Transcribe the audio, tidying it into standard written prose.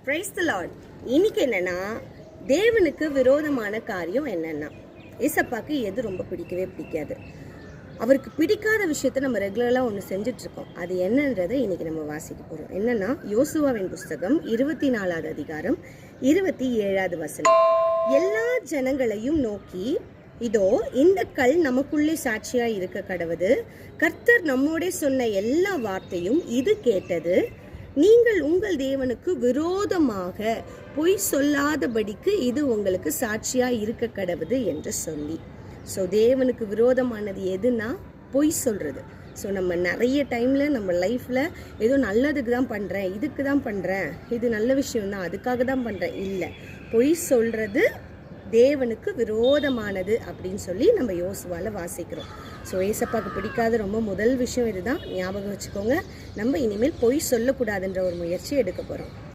Praise the Lord. இன்னைக்கு என்னன்னா, தேவனுக்கு விரோதமான காரியம் என்னன்னா, ஏசப்பாக்கு எது ரொம்ப பிடிக்கவே பிடிக்காது. அவருக்கு பிடிக்காத விஷயத்த நம்ம ரெகுலராக ஒன்று செஞ்சுட்டு இருக்கோம். அது என்னன்றதை இன்னைக்கு நம்ம வாசிக்க போறோம். என்னன்னா, யோசுவாவின் புஸ்தகம் 24வது அதிகாரம் 27வது வசனம். எல்லா ஜனங்களையும் நோக்கி, இதோ இந்த கல் நமக்குள்ளே சாட்சியா இருக்க கடவுது. கர்த்தர் நம்மோட சொன்ன எல்லா வார்த்தையும் இது கேட்டது. நீங்கள் உங்கள் தேவனுக்கு விரோதமாக பொய் சொல்லாதபடிக்கு இது உங்களுக்கு சாட்சியா இருக்க கடவுது என்று சொல்லி. ஸோ தேவனுக்கு விரோதமானது எதுனா பொய் சொல்றது. ஸோ நம்ம நிறைய டைம்ல நம்ம லைஃப்ல ஏதோ நல்லதுக்கு தான் பண்றேன், இதுக்கு தான் பண்றேன், இது நல்ல விஷயம் தான், அதுக்காக தான் பண்றேன், இல்லை, பொய் சொல்றது தேவனுக்கு விரோதமானது அப்படின்னு சொல்லி நம்ம யோசுவால வாசிக்கிறோம். ஸோ ஏசப்பாக்கு பிடிக்காத ரொம்ப முதல் விஷயம் இதுதான். ஞாபகம் வச்சுக்கோங்க. நம்ம இனிமேல் பொய் சொல்லக்கூடாதுன்ற ஒரு முயற்சி எடுக்க போறோம்.